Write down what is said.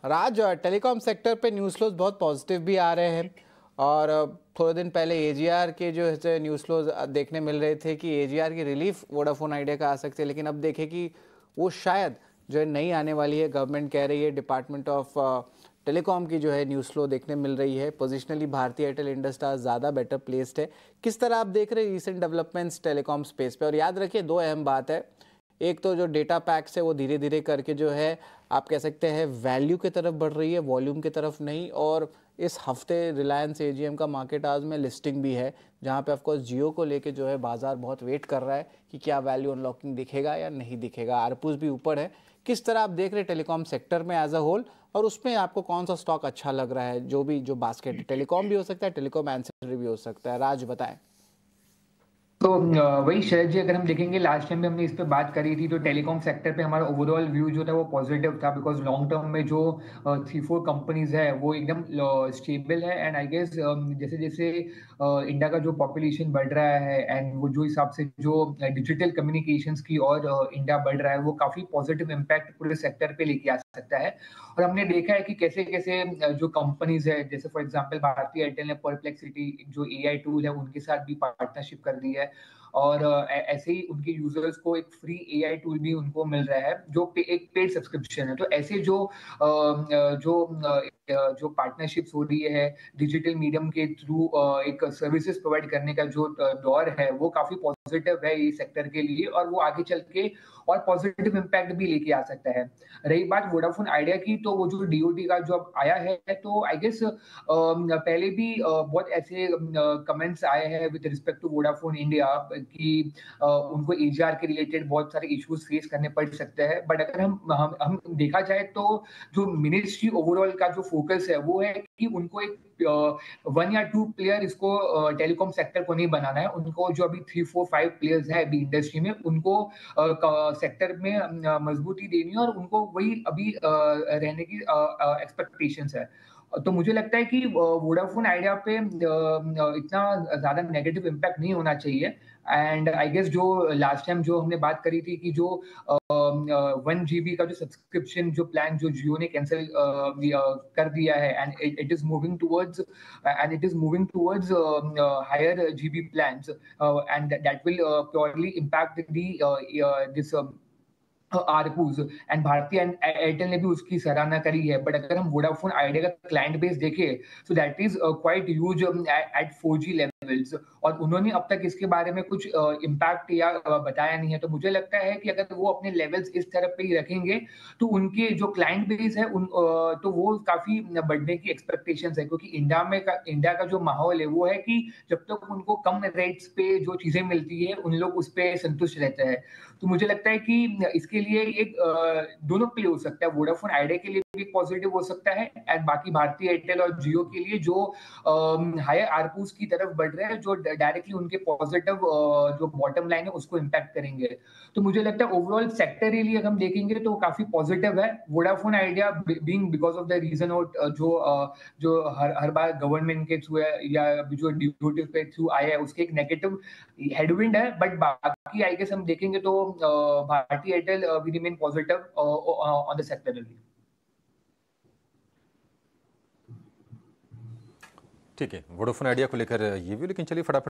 राज, telecom sector पे news flows बहुत positive भी आ रहे हैं और थोड़े दिन पहले एजीआर के जो है न्यूज़ फ्लोज देखने मिल रहे थे कि एजीआर की रिलीफ वोडाफोन आइडिया का आ सकते हैं, लेकिन अब देखें कि वो शायद जो है नहीं आने वाली है। गवर्नमेंट कह रही है, डिपार्टमेंट ऑफ टेलीकॉम की जो है न्यूज़ फ्लो देखने मिल रही है। पोजिशनली भारतीय एयरटेल इंडस्ट्राज ज़्यादा बेटर प्लेस्ड है। किस तरह आप देख रहे हैं रिसेंट डेवलपमेंट्स टेलीकॉम स्पेस पे? और याद रखिए, दो अहम बात है। एक तो जो डेटा पैक्स है वो धीरे धीरे करके जो है आप कह सकते हैं वैल्यू की तरफ बढ़ रही है, वॉल्यूम की तरफ नहीं। और इस हफ्ते रिलायंस एजीएम का मार्केट आज में लिस्टिंग भी है, जहां पे ऑफकोर्स जियो को लेके जो है बाजार बहुत वेट कर रहा है कि क्या वैल्यू अनलॉकिंग दिखेगा या नहीं दिखेगा। आरपूस भी ऊपर है। किस तरह आप देख रहे हैं टेलीकॉम सेक्टर में एज अ होल, और उसमें आपको कौन सा स्टॉक अच्छा लग रहा है? जो बास्केट, टेलीकॉम भी हो सकता है, टेलीकॉम एंसेसरी भी हो सकता है। राज बताएं। तो वही शरद जी, अगर हम देखेंगे लास्ट टाइम भी हमने इस पे बात करी थी, तो टेलीकॉम सेक्टर पे हमारा ओवरऑल व्यू जो था वो पॉजिटिव था, बिकॉज लॉन्ग टर्म में जो 3-4 कंपनीज है वो एकदम स्टेबल है। एंड आई गेस जैसे जैसे इंडिया का जो पॉपुलेशन बढ़ रहा है एंड वो जो हिसाब से जो डिजिटल कम्युनिकेशंस की और इंडिया बढ़ रहा है, वो काफी पॉजिटिव इम्पैक्ट पूरे सेक्टर पे लेके आ सकता है। और हमने देखा है कि कैसे कैसे जो कंपनीज है, जैसे फॉर एग्जांपल भारतीय एयरटेल ने परप्लेक्सिटी जो एआई टूल है उनके साथ भी पार्टनरशिप कर दी है। और ऐसे ही उनके यूजर्स को एक फ्री एआई टूल भी उनको मिल रहा है जो एक पेड सब्सक्रिप्शन है। तो ऐसे जो पार्टनरशिप्स हो रही है डिजिटल मीडियम के थ्रू, एक सर्विसेज प्रोवाइड करने का जो दौर है वो काफी पॉजिटिव है ये सेक्टर के लिए, और वो आगे चल के और पॉजिटिव इम्पैक्ट भी लेके आ सकता है। रही बात वोडाफोन आइडिया की, तो वो जो डीओटी का जो अब आया है, तो आई गेस पहले भी बहुत ऐसे कमेंट्स आए हैं with respect to Vodafone India कि उनको एजीआर के रिलेटेड बहुत सारे इश्यूज फेस करने पड़ सकते हैं। बट अगर हम देखा जाए तो जो मिनिस्ट्री ओवरऑल का जो फोकस है वो है कि उनको एक 1 या 2 प्लेयर इसको टेलीकॉम सेक्टर को नहीं बनाना है। उनको जो अभी 3-4-5 प्लेयर्स है अभी इंडस्ट्री में, उनको सेक्टर में मजबूती देनी है, और उनको वही अभी रहने की एक्सपेक्टेशंस है। तो मुझे लगता है कि वोडाफोन आइडिया पे इतना ज्यादा नेगेटिव इम्पैक्ट नहीं होना चाहिए। एंड आई गेस जो लास्ट टाइम जो हमने बात करी थी कि जो 1 GB का जो सब्सक्रिप्शन जो प्लान जो जियो ने कैंसिल कर दिया है, and it is moving towards higher GB plans, and that will purely impact the this ARPUs. And Bharti Airtel ने भी उसकी सराहना करी है। बट अगर हम वोडाफोन आइडिया का क्लाइंट बेस देखें, so that is quite huge at 4G levels, और उन्होंने अब तक इसके बारे में कुछ इम्पैक्ट या बताया नहीं है। तो मुझे लगता है कि अगर वो अपने लेवल्स इस तरफ पे ही रखेंगे, तो उनके जो क्लाइंट बेस है तो वो काफी बढ़ने की एक्सपेक्टेशन है, क्योंकि इंडिया का जो माहौल है वो है कि जब तक उनको कम रेट्स पे जो चीजें मिलती है उन लोग उस पर संतुष्ट रहते हैं। तो मुझे लगता है कि इसके लिए एक दोनों के लिए हो सकता है, वोडाफोन आइडिया के लिए भी पॉजिटिव हो सकता है, एंड बाकी भारतीय एयरटेल और जियो के लिए जो हायर आरपूस की तरफ बढ़ रहे हैं, जो डायरेक्टली उनके पॉजिटिव जो बॉटम लाइन है उसको इम्पैक्ट करेंगे। तो मुझे लगता है ओवरऑल सेक्टरली अगर हम देखेंगे तो काफी पॉजिटिव है। Vodafone Idea being because of the reason और जो हर बार गवर्नमेंट के थ्रू है या जो ड्यूटी के थ्रू आया है उसके एक नेगेटिव हेडविंड है। बट बाकी आई गेस हम देखेंगे तो भारतीय Airtel we remain positive on the sector. ठीक है, वोडाफोन आइडिया को लेकर ये भी, लेकिन चलिए फटाफट